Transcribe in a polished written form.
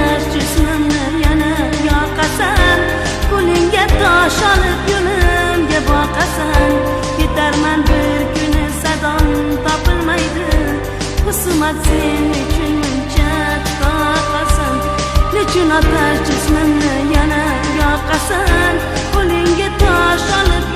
ateş jismimni yana yoqasan, qo'lingga tosh olib yo'limga boqasan. Ketarman bir kuni sadom topilmaydi, husumat sen uchun muncha tutaqasan. Nechun ateş jismimni yana yoqasan, qo'lingga tosh olib